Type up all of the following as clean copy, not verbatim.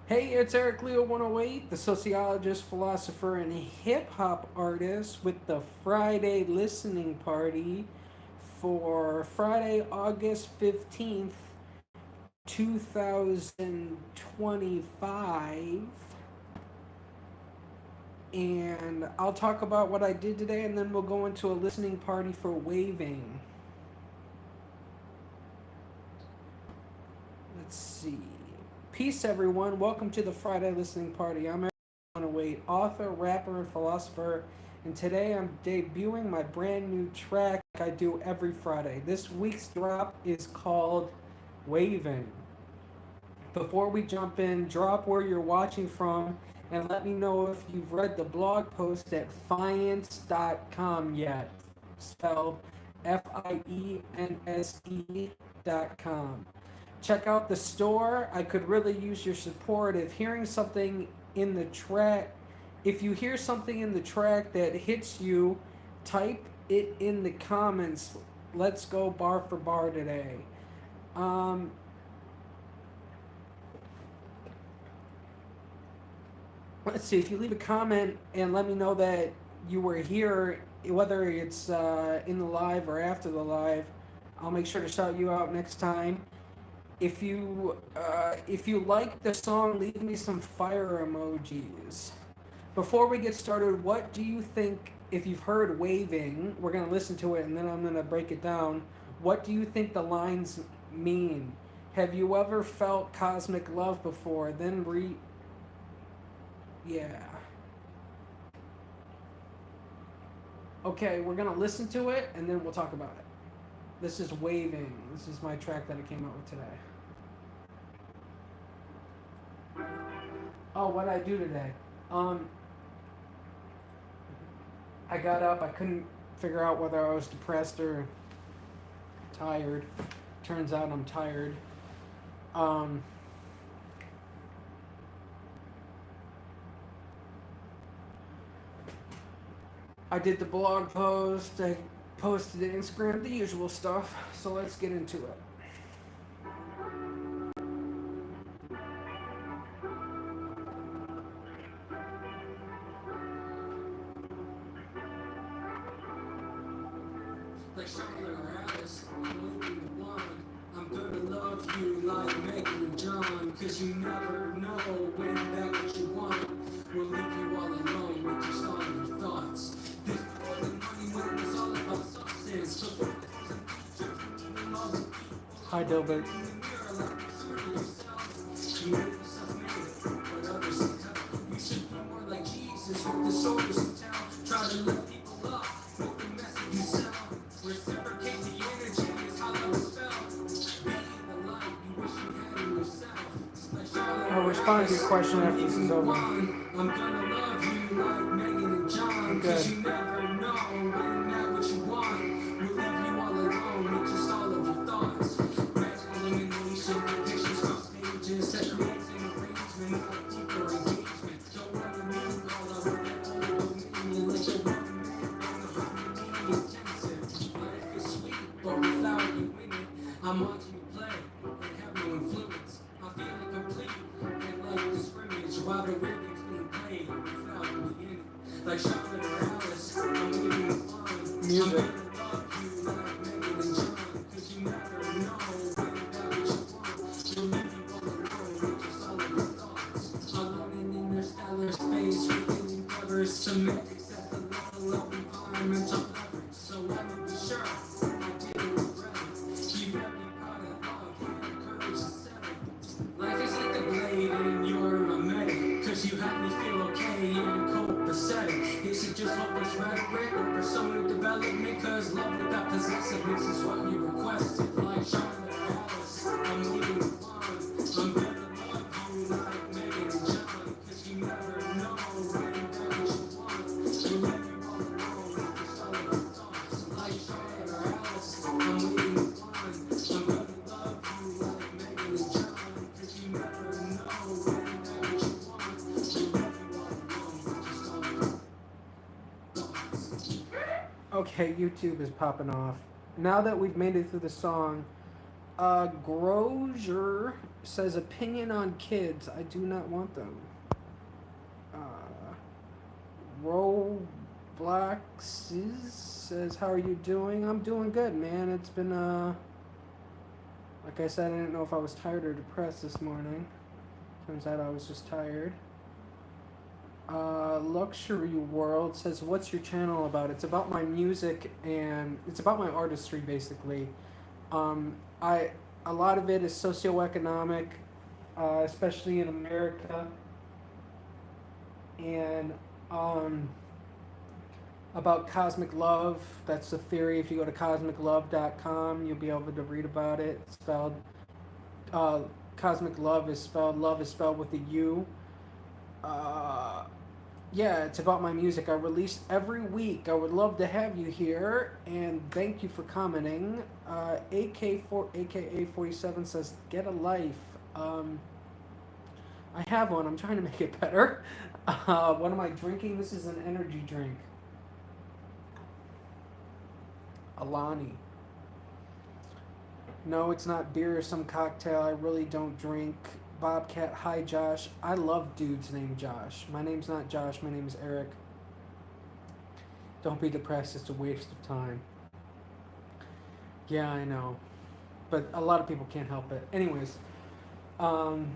Hey, it's Eric Leo 108, the sociologist, philosopher, and hip hop artist with the Friday listening party for Friday, August 15th, 2025. And I'll talk about what I did today, and then we'll go into a listening party for waving. Let's see. Peace, everyone. Welcome to the Friday listening party. I'm Eric 108, author, rapper, and philosopher, and today I'm debuting my brand new track I do every Friday. This week's drop is called Waving. Before we jump in, drop where you're watching from and let me know if you've read the blog post at fience.com yet. Spelled FIENSE.com. Check out the store. I could really use your support. If you hear something in the track that hits you, type it in the comments. Let's go bar for bar today. Um, let's see. If you leave a comment and let me know that you were here, whether it's in the live or after the live, I'll make sure to shout you out next time. If you like the song, leave me some fire emojis. Before we get started, what do you think? If you've heard "Waving," we're gonna listen to it and then I'm gonna break it down. What do you think the lines mean? Have you ever felt cosmic love before? Yeah. Okay, we're gonna listen to it and then we'll talk about it. This is "Waving." This is my track that I came up with today. Oh, what did I do today? Um, I got up. I couldn't figure out whether I was depressed or tired. Turns out I'm tired. Um, I did the blog post. I posted to Instagram, the usual stuff. So let's get into it. Like Charlotte or Alice, I'm looking at blonde. I'm gonna love you like Megan and John. Cause you never know when that what you want will leave you all alone with just all your thoughts. This more than money when it's all about substance. So hi, Dilbert. You make yourself made, but others you should be more like Jesus with the shoulders in town. Try to lift people up with the message you sound. Reciprocate the energy is how that was felt. Be the light you wish you had in yourself. I'll respond to your question after this is over. I'm gonna love you like Megan and John. Cause you never know when that what you want will leave you all alone with just all of your thoughts. Magical illumination, depictions cross pages that creates an arrangement of deeper engagement. Don't want to move all over that old dominion like a woman on the harmony intensive. Life is sweet, but without you in it, I'm watching you play and have no influence. I feel incomplete and like the scrimmage while the rhythm's being played without me in it. Like Charlotte or Alice, I'm leaving the fun. Music. I'm gonna love you like Megan and John, cause you never know when that what you want will leave you all alone with just all of your thoughts. Alone in interstellar space with endeavors, semantics at the level of environmental leverage. So let me be sure I didn't regret it. You let me proud of love, you had the courage to set it. Life is like a blade and you're my medic. Cause you help me feel okay and copacetic. Is it just hopeless rhetoric or persona development? Cause love without possessiveness is what you requested. Like Charlotte or Alice, I'm leaving the bond. I'm gonna love you like Megan and John. Cause you never know when that what you want will leave you all alone with just all of your thoughts. Like Charlotte or Alice, I'm leaving the bond. I'm gonna love you like Megan and John. Cause you never know when that what you want will leave you all alone with just all of your thoughts. Okay, YouTube is popping off. Now that we've made it through the song, Grozier says opinion on kids. I do not want them. Uh, Roblox says, "How are you doing?" I'm doing good, man. It's been like I said, I didn't know if I was tired or depressed this morning. Turns out I was just tired. Luxury World says, "What's your channel about?" It's about my music and it's about my artistry, basically. I a lot of it is socioeconomic, especially in America, and um, about cosmic love. That's the theory. If you go to cosmiclove.com, you'll be able to read about it. It's spelled uh, cosmic love is spelled with a U. Uh, yeah, it's about my music. I release every week. I would love to have you here, and thank you for commenting. AK4 AKA 47 says, "Get a life." Um, I have one. I'm trying to make it better. What am I drinking? This is an energy drink. Alani. No, it's not beer or some cocktail. I really don't drink. Bobcat, hi Josh. I love dudes named Josh. My name's not Josh, my name is Eric. Don't be depressed, it's a waste of time. Yeah, I know. But a lot of people can't help it. Anyways, um,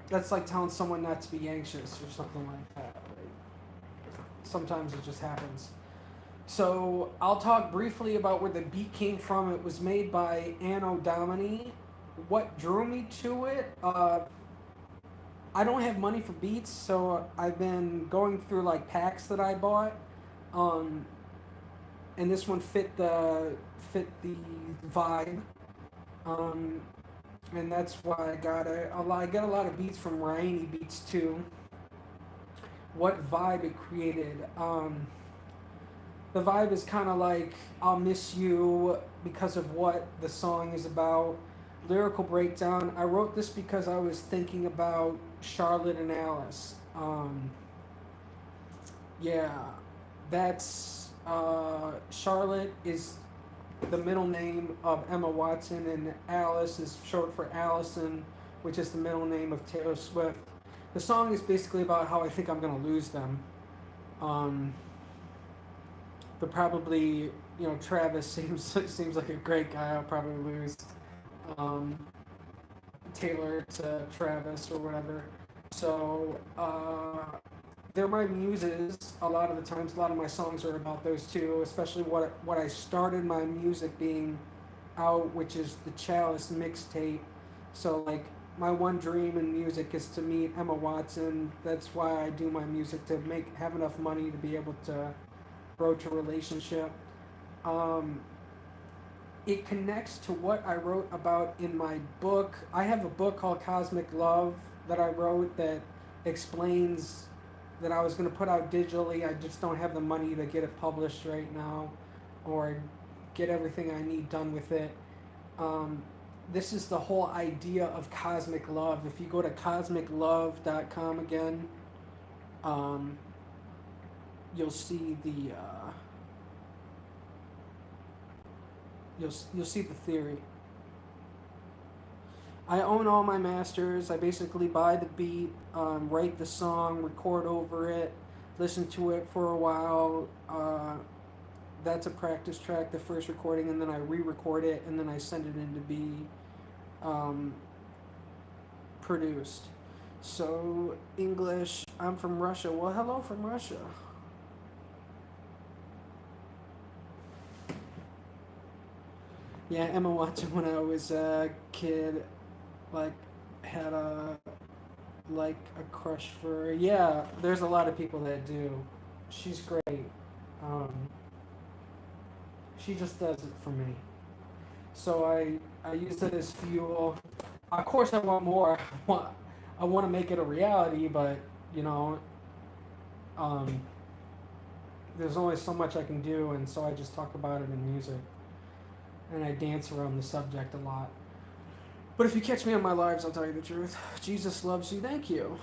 that's like telling someone not to be anxious or something like that. Right? Sometimes it just happens. So I'll talk briefly about where the beat came from. It was made by Anno Domini. What drew me to it? I don't have money for beats, so I've been going through like packs that I bought, um, and this one fit the vibe, um, and that's why I got it. I get a lot of beats from Rainy Beats too. What vibe it created? The vibe is kind of like "I'll miss you" because of what the song is about. Lyrical breakdown. I wrote this because I was thinking about Charlotte and Alice. Yeah, that's Charlotte is the middle name of Emma Watson, and Alice is short for Allison, which is the middle name of Taylor Swift. The song is basically about how I think I'm gonna lose them. Um, but probably, Travis seems like a great guy. I'll probably lose um, Taylor to Travis or whatever. So they're my muses a lot of the times. A lot of my songs are about those two, especially what I started my music being out, which is the Chalice mixtape. So like my one dream in music is to meet Emma Watson. That's why I do my music, to have enough money to be able to broach a relationship. Um, it connects to what I wrote about in my book. I have a book called Cosmic Love that I wrote that explains that I was going to put out digitally. I just don't have the money to get it published right now or get everything I need done with it. Um, this is the whole idea of cosmic love. If you go to cosmiclove.com again, um, you'll see you'll see the theory. I own all my masters. I basically buy the beat, write the song, record over it, listen to it for a while. That's a practice track, the first recording, and then I re-record it, and then I send it in to be um, produced. So English. I'm from Russia. Well, hello from Russia. Yeah, Emma Watson when I was a kid, like had a a crush for her. Yeah, there's a lot of people that do. She's great. Um, she just does it for me. So I use it as fuel. Of course, I want more. I want to make it a reality, but you know, um, there's only so much I can do, and so I just talk about it in music, and I dance around the subject a lot. But if you catch me on my lives, I'll tell you the truth. Jesus loves you. Thank you.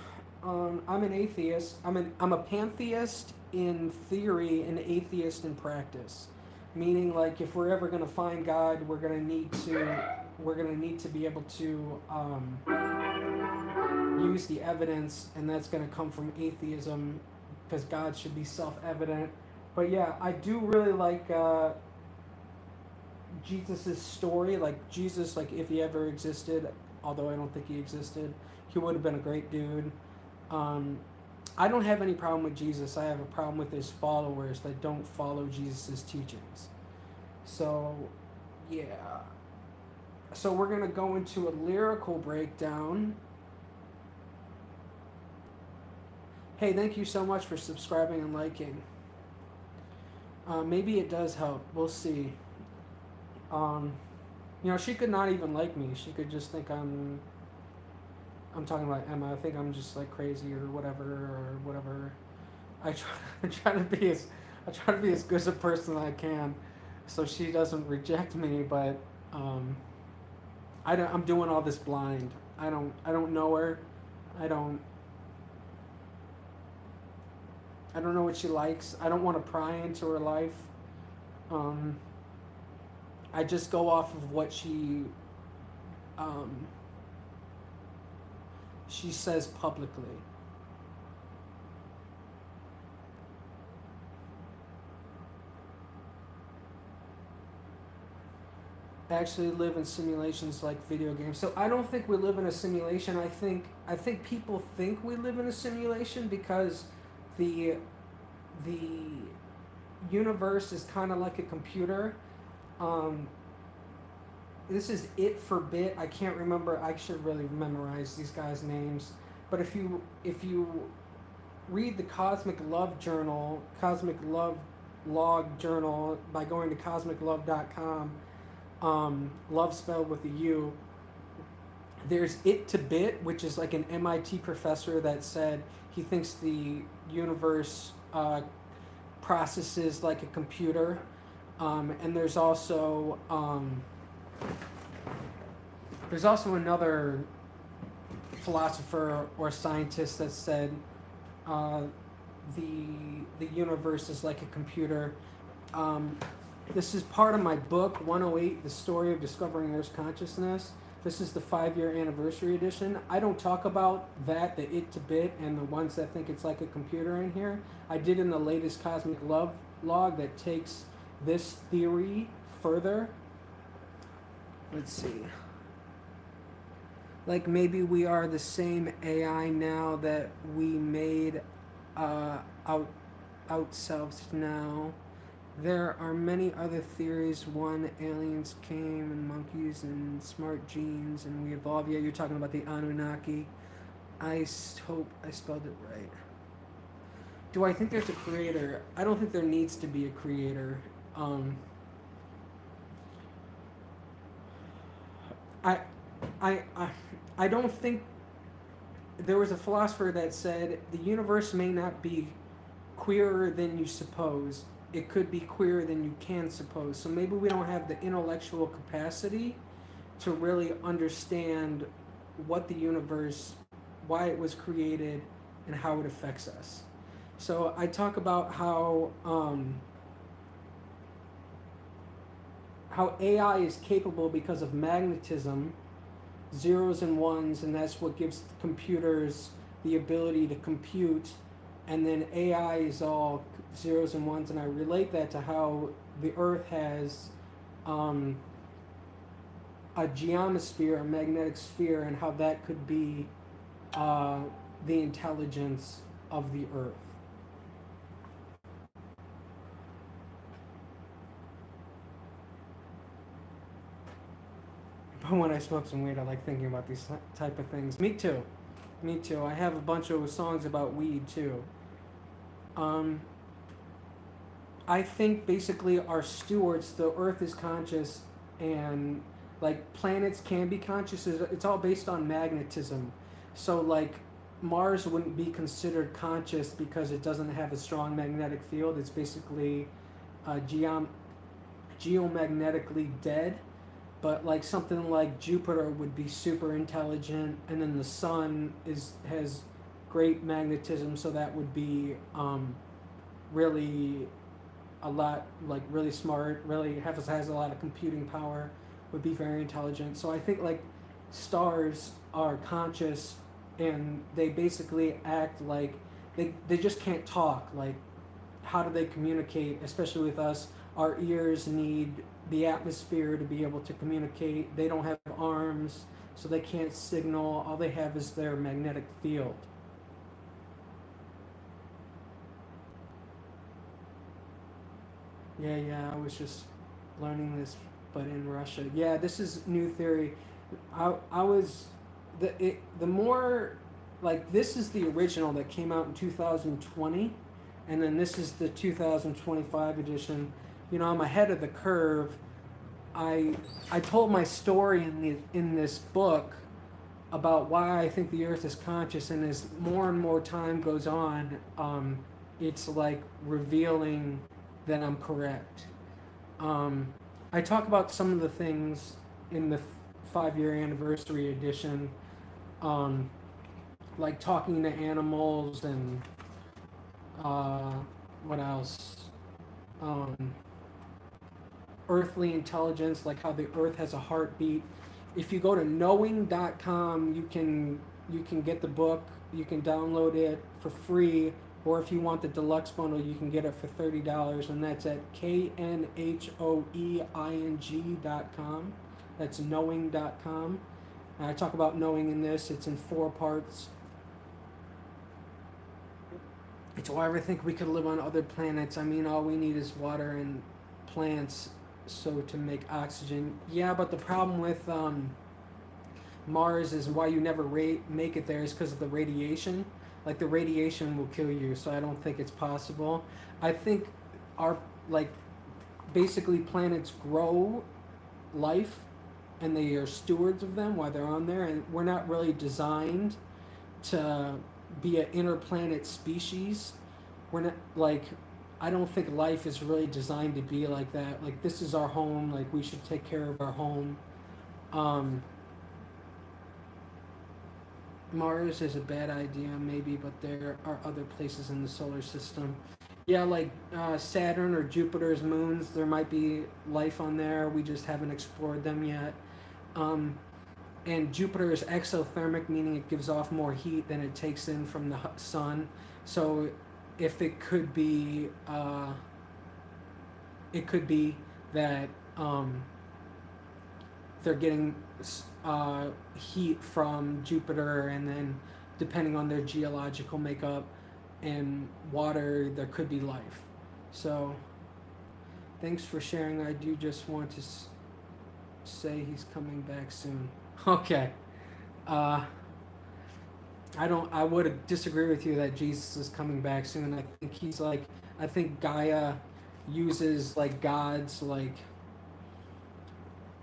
I'm an atheist. I'm a pantheist in theory, an atheist in practice. meaning like if we're ever going to find God, we're going to need to be able to use the evidence, and that's going to come from atheism, because God should be self-evident. But yeah, I do really like Jesus's story. Like Jesus, like if he ever existed, although I don't think he existed, he would have been a great dude. Um, I don't have any problem with Jesus. I have a problem with his followers that don't follow Jesus's teachings. So, yeah. So we're gonna go into a lyrical breakdown. Hey, thank you so much for subscribing and liking. Maybe it does help. We'll see. She could not even like me. She could just think I'm talking about Emma. I think I'm just like crazy or whatever. I try, I try to be as good as a person as I can, so she doesn't reject me. But I'm doing all this blind. I don't know her. I don't know what she likes. I don't want to pry into her life. I just go off of what she says publicly. Actually live in simulations like video games. So I don't think we live in a simulation. I think people think we live in a simulation because the universe is kind of like a computer. This is It for Bit. I can't remember. I should really memorize these guys' names. But if you read the Cosmic Love Journal, Cosmic Love Log Journal, by going to cosmiclove.com, love spelled with a U. There's It to Bit, which is like an MIT professor that said he thinks the universe processes like a computer. And there's also another philosopher or scientist that said the universe is like a computer. This is part of my book 108, The Story of Discovering Earth's Consciousness. This is the 5-year anniversary edition. I don't talk about that, the It to Bit, and the ones that think it's like a computer in here. I did in the latest Cosmic Love log that takes this theory further. Let's see. Like maybe we are the same AI now that we made ourselves now. There are many other theories. One, aliens came and monkeys and smart genes and we evolved. Yeah, you're talking about the Anunnaki. I hope I spelled it right. Do I think there's a creator? I don't think there needs to be a creator. I don't think there was a philosopher that said the universe may not be queerer than you suppose. It could be queerer than you can suppose. So maybe we don't have the intellectual capacity to really understand what the universe, why it was created, and how it affects us. So I talk about how AI is capable because of magnetism, zeros and ones, and that's what gives computers the ability to compute. And then AI is all zeros and ones, and I relate that to how the Earth has a geomosphere, a magnetic sphere, and how that could be the intelligence of the Earth. But when I smoke some weed, I like thinking about these type of things. Me too. I have a bunch of songs about weed too. I think basically our stewards, the Earth is conscious, and like planets can be conscious. It's all based on magnetism. So like Mars wouldn't be considered conscious because it doesn't have a strong magnetic field. It's basically geomagnetically dead. But like something like Jupiter would be super intelligent, and then the Sun has great magnetism, so that would be really a lot, like really smart, really has a lot of computing power, would be very intelligent. So I think like stars are conscious, and they basically act like they just can't talk. Like, how do they communicate, especially with us? Our ears need the atmosphere to be able to communicate. They don't have arms, so they can't signal. All they have is their magnetic field. Yeah, I was just learning this, but in Russia. Yeah, this is new theory. I was the more, like, this is the original that came out in 2020, and then this is the 2025 edition. You know, I'm ahead of the curve. I told my story in this book about why I think the Earth is conscious, and as more and more time goes on, it's like revealing that I'm correct. Um, I talk about some of the things in the 5 year anniversary edition, um, like talking to animals and uh, what else? Um, Earthly intelligence, like how the Earth has a heartbeat. If you go to knowing.com, you can get the book. You can download it for free, or if you want the deluxe bundle, you can get it for $30, and that's at knowing.com. That's knowing.com. And I talk about knowing in this. It's in 4 parts. It's why I think we could live on other planets. I mean, all we need is water and plants, so to make oxygen. Yeah, but the problem with Mars is why you never make it there is because of the radiation. Like, the radiation will kill you, so I don't think it's possible. I think our, like, basically planets grow life, and they are stewards of them while they're on there, and we're not really designed to be an interplanet species. We're not, like, I don't think life is really designed to be like that. Like, this is our home. Like, we should take care of our home. Mars is a bad idea, maybe, but there are other places in the solar system. Yeah, like Saturn or Jupiter's moons, there might be life on there. We just haven't explored them yet. And Jupiter is exothermic, meaning it gives off more heat than it takes in from the sun. So if it could be that they're getting heat from Jupiter, and then depending on their geological makeup and water, there could be life. So thanks for sharing. I do just want to say he's coming back soon. Okay. I would disagree with you that Jesus is coming back soon. I think Gaia uses, like, gods, like,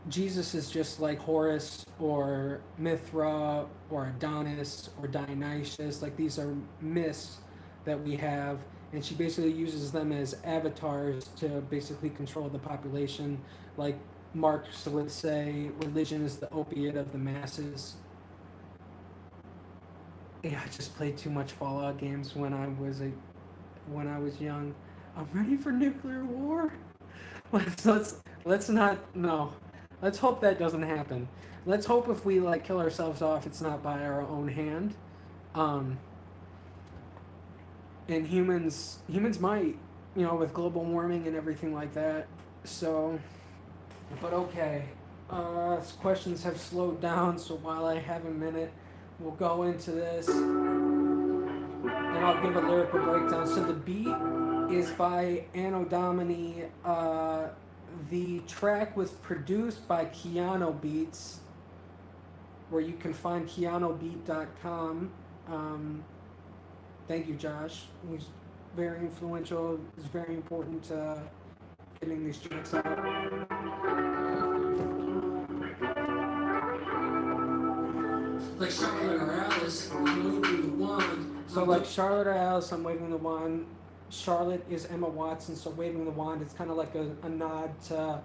Jesus is just like Horus or Mithra or Adonis or Dionysius. Like, these are myths that we have, and she basically uses them as avatars to basically control the population. Like Marx would say, religion is the opiate of the masses. Yeah, I just played too much Fallout games when I was young. I'm ready for nuclear war. Let's not, no. Let's hope that doesn't happen. Let's hope if we, like, kill ourselves off, it's not by our own hand. And humans might, with global warming and everything like that. So, but okay. Questions have slowed down, so while I have a minute, we'll go into this, and I'll give a lyrical breakdown. So the beat is by Anno Domini. The track was produced by Keanu Beats, where you can find KeanuBeat.com. Thank you, Josh. He's very influential. It's very important to getting these tracks out. Like Charlotte or Alice, I'm waving the wand. So, like Charlotte or Alice, I'm waving the wand. Charlotte is Emma Watson, so waving the wand, it's kind of like a nod to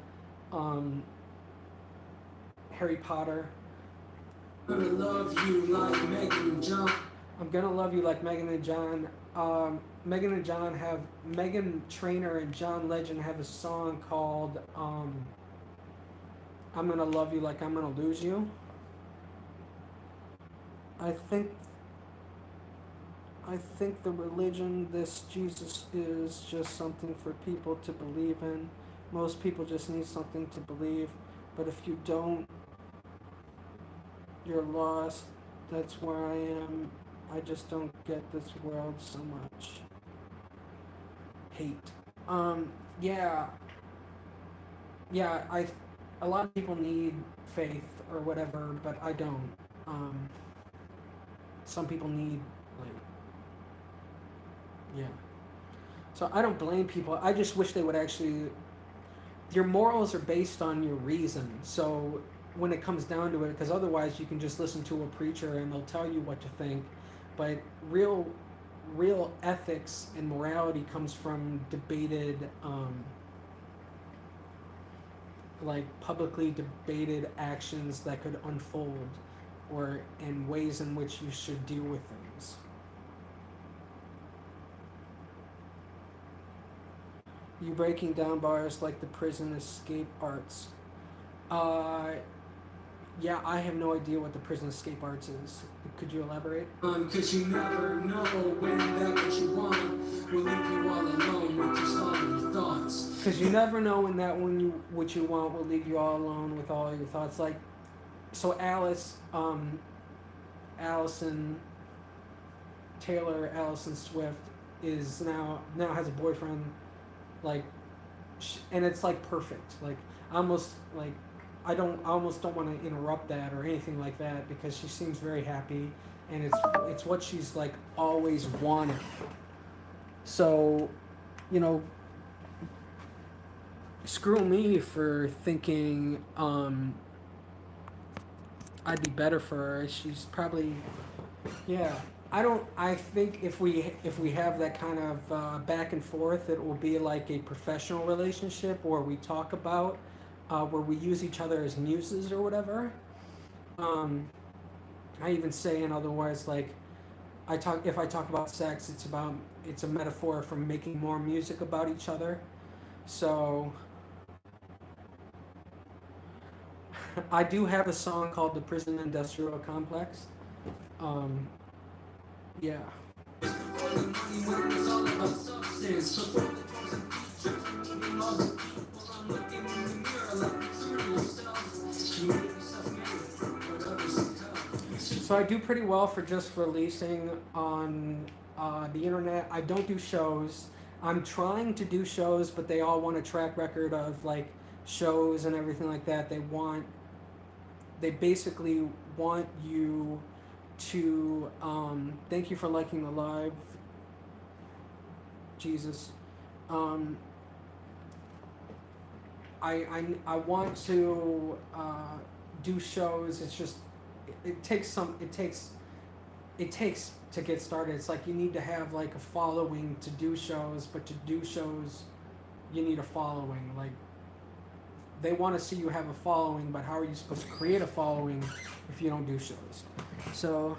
Harry Potter. I'm gonna love you like making you jump. I'm gonna love you like Megan and John. Megan Trainor and John Legend have a song called I'm gonna love you like I'm gonna lose you. I think I think the religion this Jesus is just something for people to believe in. Most people just need something to believe, but if you don't, you're lost. That's where I am. I just don't get this world so much hate. Yeah, yeah. A lot of people need faith or whatever, but I don't. Some people need like, yeah. So I don't blame people. I just wish they would actually. Your morals are based on your reason. So when it comes down to it, because otherwise you can just listen to a preacher and they'll tell you what to think, but real ethics and morality comes from debated, like publicly debated actions that could unfold, or in ways in which you should deal with things. You breaking down bars like the prison escape arts. Uh, yeah, I have no idea what the prison escape arts is. Could you elaborate? Cause you never know when that what you want will leave you all alone with just all of your thoughts. Because you never know when that when you what you want will leave you all alone with all your thoughts. Like, so Allison Taylor, Allison Swift is now has a boyfriend, like, and it's like perfect. Like, almost like I almost don't want to interrupt that or anything like that because she seems very happy, and it's what she's like always wanted. So, you know, screw me for thinking I'd be better for her. She's probably, yeah. I think if we have that kind of back and forth, it will be like a professional relationship where we talk about, where we use each other as muses or whatever. I even say in other words, like, if I talk about sex, it's a metaphor for making more music about each other. So I do have a song called "The Prison Industrial Complex." Yeah. So I do pretty well for just releasing on the internet. I don't do shows. I'm trying to do shows, but they all want a track record of like shows and everything like that. They basically want you to thank you for liking the live, Jesus. I want to do shows. It's just it takes to get started. It's like you need to have like a following to do shows, but to do shows you need a following. Like, they want to see you have a following, but how are you supposed to create a following if you don't do shows? So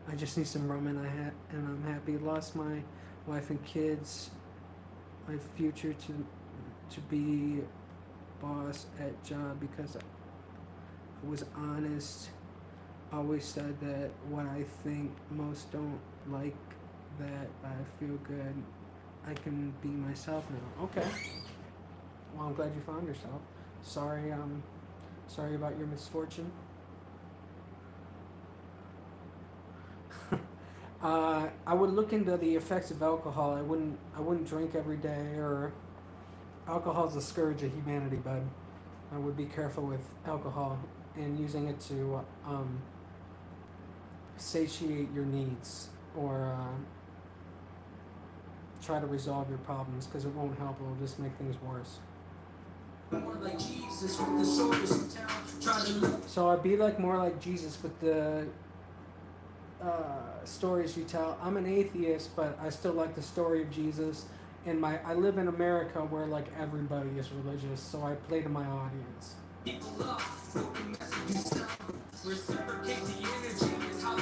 I just need some rum and I'm happy. Lost my wife and kids, my future to be boss at job because I was honest. Always said that what I think most don't like that I feel good. I can be myself now. Okay. Well, I'm glad you found yourself. Sorry about your misfortune. I would look into the effects of alcohol. I wouldn't drink every day, or alcohol's a scourge of humanity, bud. I would be careful with alcohol and using it to satiate your needs or try to resolve your problems, because it won't help. It will just make things worse. So I'd be like more like Jesus with the stories you tell. I'm an atheist, but I still like the story of Jesus. And I live in America where like everybody is religious, so I play to my audience. People love the message you sell. Reciprocate the energy is how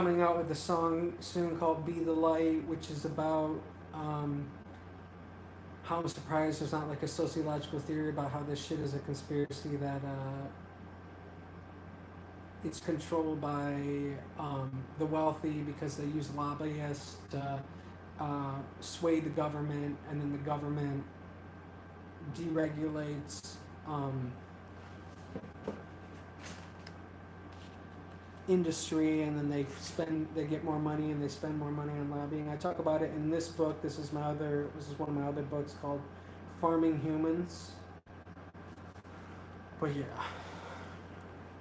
coming out with a song soon called "Be the Light," which is about how I'm surprised there's not like a sociological theory about how this shit is a conspiracy that it's controlled by the wealthy because they use lobbyists to sway the government, and then the government deregulates industry, and then they get more money and they spend more money on lobbying. I talk about it in this book. This is one of my other books called Farming Humans. But yeah.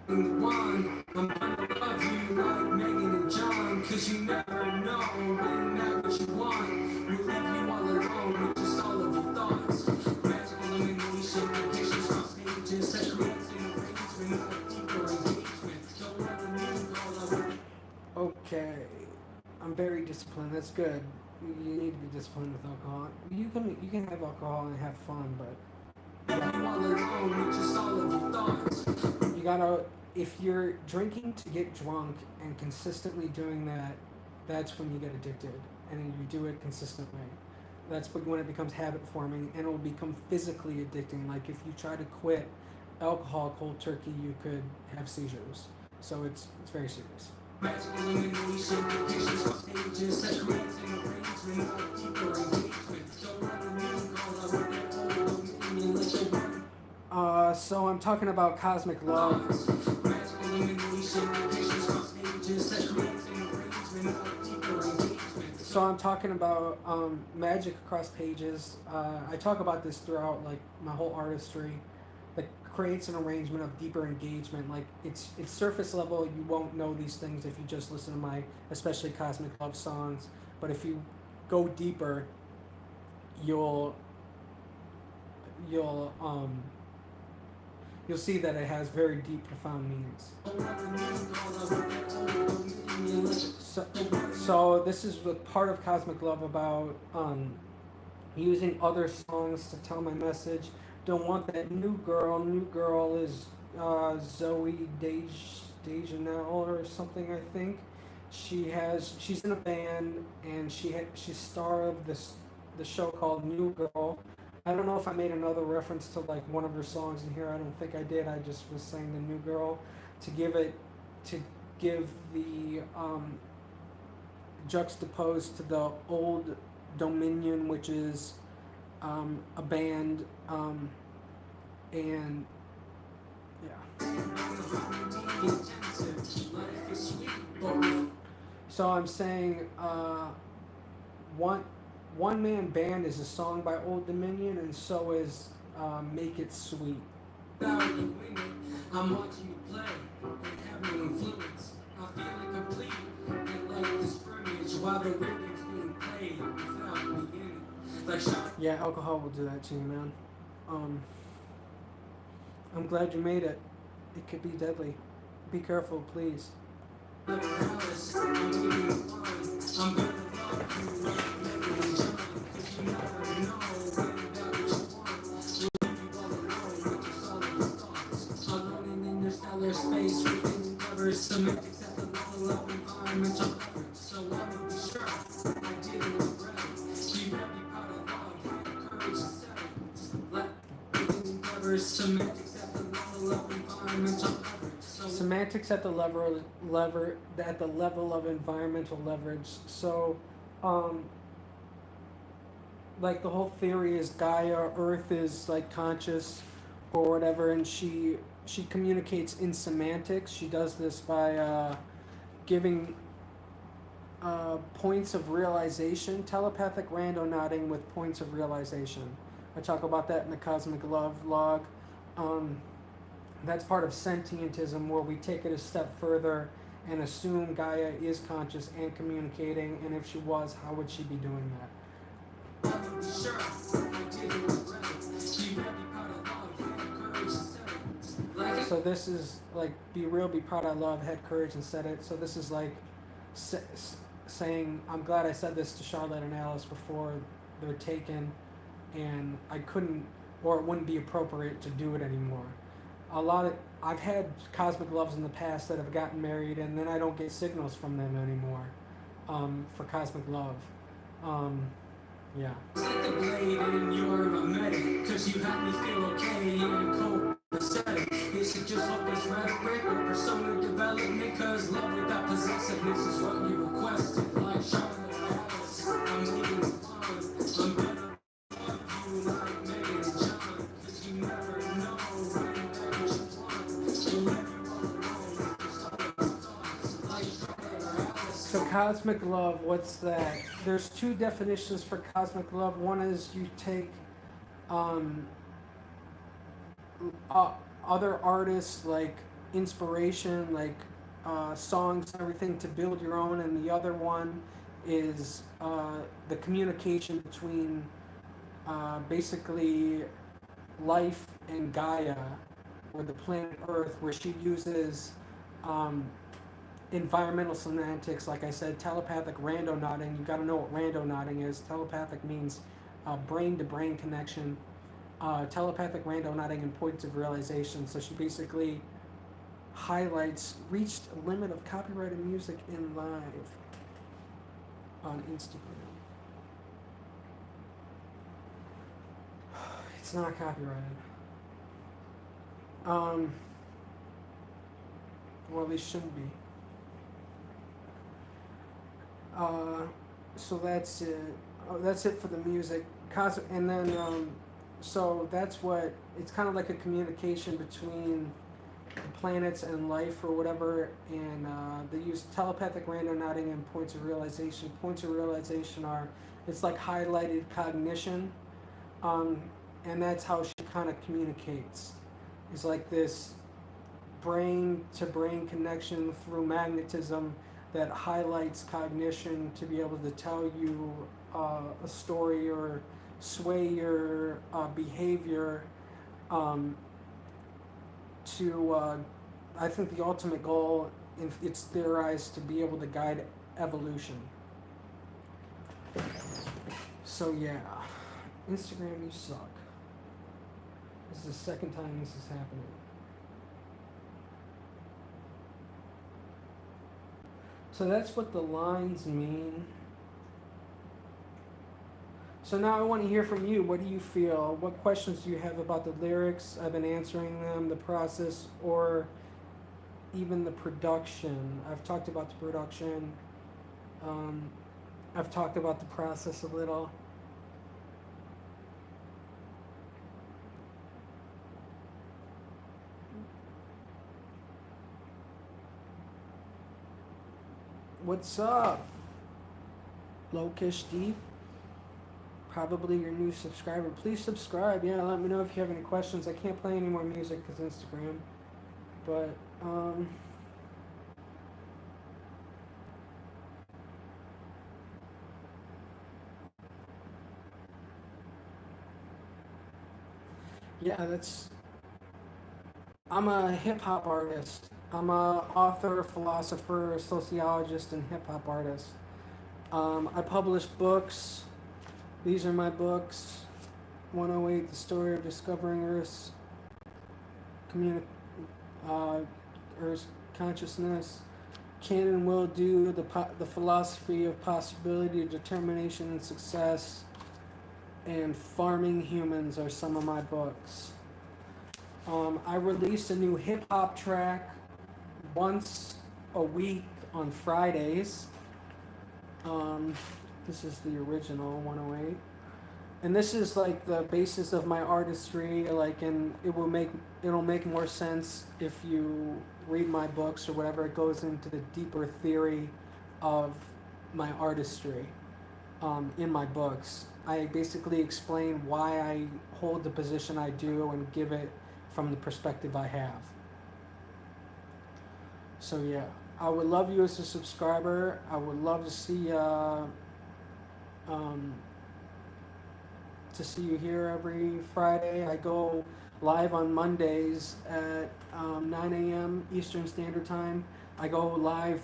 One, I'm gonna love you like Megan and John, cause you never know when that what you want will leave you all alone with just all of your thoughts. Magical illumination, pictures cross pages, that creates an arrangement of deeper engagement. Don't let the music all over. Okay. I'm very disciplined. That's good. You need to be disciplined with alcohol. You can have alcohol and have fun, but You all alone with just all of your thoughts. you gotta, if you're drinking to get drunk and consistently doing that, that's when you get addicted, and then you do it consistently. That's when it becomes habit forming, and it will become physically addicting. Like if you try to quit alcohol cold turkey, you could have seizures. So it's very serious. Magical illumination, pictures cross pages, that creates an arrangement of deeper engagement. Don't let the music all over that old dominion, let your mind. So I'm talking about cosmic love. Magical illumination, pictures cross pages, that creates an arrangement of deeper engagement. So I'm talking about magic across pages. I talk about this throughout like my whole artistry. That creates an arrangement of deeper engagement. Like it's surface level. You won't know these things if you just listen to my, especially cosmic love songs. But if you go deeper, you'll see that it has very deep, profound meanings. So this is the part of Cosmic Love about using other songs to tell my message. Don't want that new girl. New girl is Zoe Dejanel or something, I think. She's in a band, and she's star of the show called New Girl. I don't know if I made another reference to like one of her songs in here. I don't think I did. I just was saying the New Girl to give the juxtaposed to the Old Dominion, which is a band, and yeah. So I'm saying one man band is a song by Old Dominion, and so is Make It Sweet. I'm watching you play and have no influence. I feel incomplete and like this scrimmage while the rhythm's being played without beginning. Like shot. Yeah, alcohol will do that to you, man. I'm glad you made it. It could be deadly. Be careful, please. I'm giving you one. I'm gonna love you like Megan and John, 'cause you never know when that what you want will leave you all alone with just all of your thoughts. Alone in interstellar space within never semantics at the level of environmental effort. So I will be sure I didn't regret it. Be ready, proud of love, have courage to say it. Like within never semantics at the level of environmental effort. So Semantics at the level of environmental leverage. So, like the whole theory is Gaia, Earth is like conscious or whatever, and she communicates in semantics. She does this by giving points of realization, telepathic randonauting with points of realization. I talk about that in the Cosmic Love log. That's part of sentientism, where we take it a step further and assume Gaia is conscious and communicating, and if she was, how would she be doing that? I will be sure I didn't regret it. Be ready, proud of love, have courage to say it. Like So this is like, be real, be proud, I love, had courage and said it. So this is like saying, I'm glad I said this to Charlotte and Alice before they're taken, and I couldn't, or it wouldn't be appropriate to do it anymore. a lot of I've had cosmic loves in the past that have gotten married, and then I don't get signals from them anymore for cosmic love. Um, yeah. Like the blade in your medic, cause you help me feel okay and copacetic. Is it just hopeless rhetoric or persona development? Cause love without possessiveness is what you requested. Like Charlotte Alice, I'm leaving the pond. I'm better off you like Megan and John. Cause you never know when that what you want. You never like Charlotte Alice. So cosmic love, what's that? There's two definitions for cosmic love. One is you take um, other artists like inspiration, like songs and everything to build your own, and the other one is the communication between basically life and Gaia, or the planet Earth, where she uses um, environmental semantics, like I said, telepathic randonauting. You got to know what randonauting is. Telepathic means brain to brain connection. Telepathic randonauting and points of realization. So she basically highlights reached a limit of copyrighted music in live on Instagram. It's not copyrighted. Well, they shouldn't be. So that's it. That's it for the music. And then, so that's what it's kind of like a communication between the planets and life or whatever. And they use telepathic randonauting and points of realization. Points of realization are it's like highlighted cognition, and that's how she kind of communicates. It's like this brain to brain connection through magnetism that highlights cognition to be able to tell you a story or sway your behavior to, I think the ultimate goal, it's theorized, to be able to guide evolution. So yeah, Instagram, you suck. This is the second time this is happening. So that's what the lines mean. So now I want to hear from you. What do you feel? What questions do you have about the lyrics? I've been answering them, the process, or even the production. I've talked about the production. I've talked about the process a little. What's up? Lokish Deep. Probably your new subscriber. Please subscribe. Yeah, let me know if you have any questions. I can't play any more music because Instagram. But, yeah, I'm a hip hop artist. I'm a author, philosopher, sociologist, and hip hop artist. I publish books. These are my books. 108, The Story of Discovering Earth's Earth's Consciousness. Can and Will Do, the Philosophy of Possibility, Determination, and Success. And Farming Humans are some of my books. I release a new hip hop track once a week on Fridays. This is the original 108, and this is like the basis of my artistry. Like, and it'll make more sense if you read my books or whatever. It goes into the deeper theory of my artistry in my books. I basically explain why I hold the position I do and give it from the perspective I have. So yeah, I would love you as a subscriber. I would love to see you here every Friday. I go live on Mondays at 9 a.m. Eastern Standard Time. I go live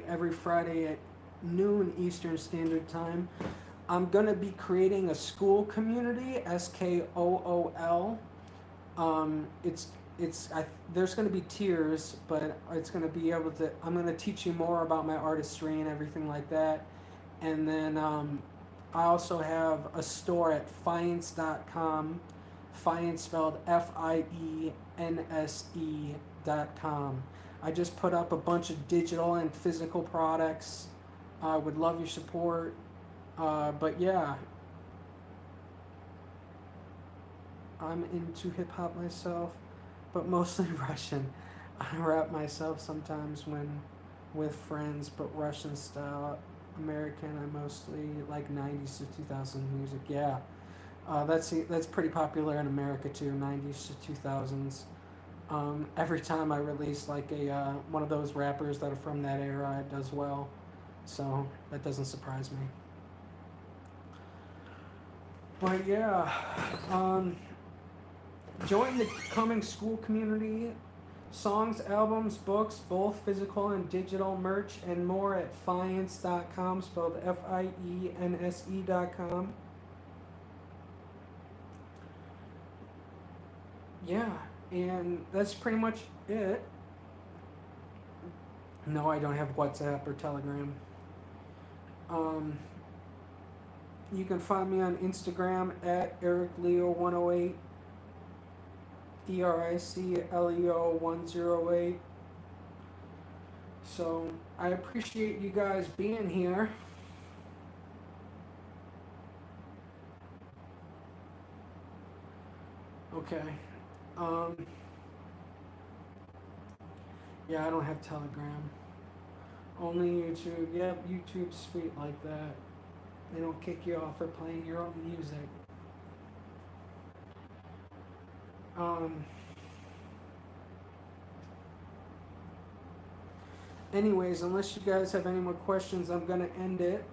every Friday at noon Eastern Standard Time. I'm gonna be creating a school community, SKOOL. there's going to be tiers, but it's going to be able to. I'm going to teach you more about my artistry and everything like that, and then I also have a store at Fience.com, Fience spelled FIENSE.com. I just put up a bunch of digital and physical products. I would love your support. But yeah, I'm into hip hop myself, but mostly Russian. I rap myself sometimes when with friends, but Russian style. American, I mostly like 90s to 2000s music. Yeah, that's pretty popular in America too. 90s to 2000s. Every time I release like a one of those rappers that are from that era, it does well. So that doesn't surprise me. But yeah, join the coming school community. Songs, albums, books, both physical and digital, merch, and more at Fience.com, spelled FIENSE.com. Yeah, and that's pretty much it. No, I don't have WhatsApp or Telegram. Um, you can find me on Instagram at EricLeo108. ERICLEO108. So I appreciate you guys being here. Okay. Yeah, I don't have Telegram. Only YouTube. Yep, YouTube's sweet like that. They don't kick you off for playing your own music. Anyways, unless you guys have any more questions, I'm gonna end it.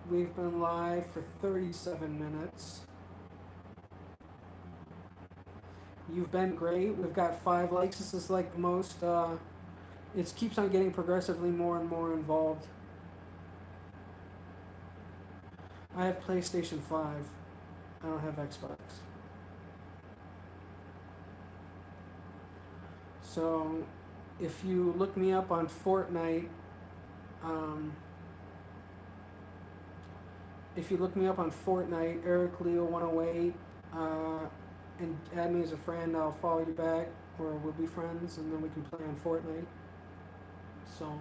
We've been live for 37 minutes. You've been great. We've got 5 likes. This is like the most. It keeps on getting progressively more and more involved. I have PlayStation 5. I don't have Xbox. So, if you look me up on Fortnite, Eric Leo 108, and add me as a friend, I'll follow you back, or we'll be friends, and then we can play on Fortnite. So,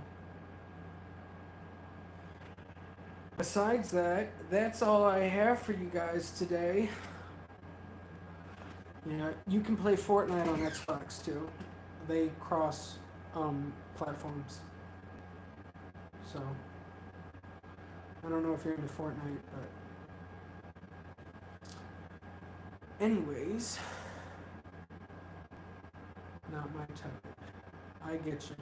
besides that, that's all I have for you guys today. Yeah, you can play Fortnite on Xbox too. They cross platforms. So I don't know if you're into Fortnite, but anyways, not my type. I get you.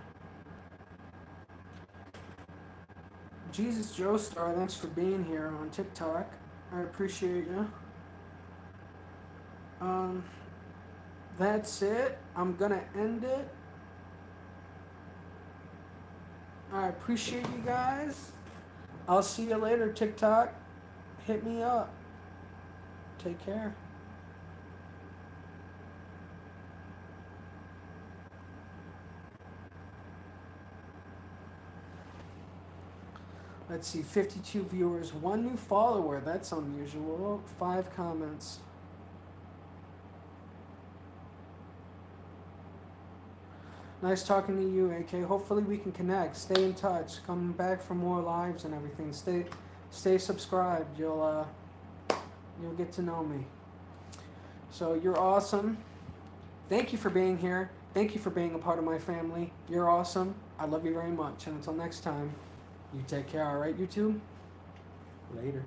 Jesus Joestar, thanks for being here on TikTok. I appreciate you. That's it. I'm gonna end it. I appreciate you guys. I'll see you later, TikTok. Hit me up. Take care. Let's see, 52 viewers, 1 new follower. That's unusual. 5 comments. Nice talking to you, AK. Hopefully we can connect. Stay in touch. Come back for more lives and everything. Stay subscribed. You'll get to know me. So you're awesome. Thank you for being here. Thank you for being a part of my family. You're awesome. I love you very much. And until next time, you take care, all right, YouTube? Later.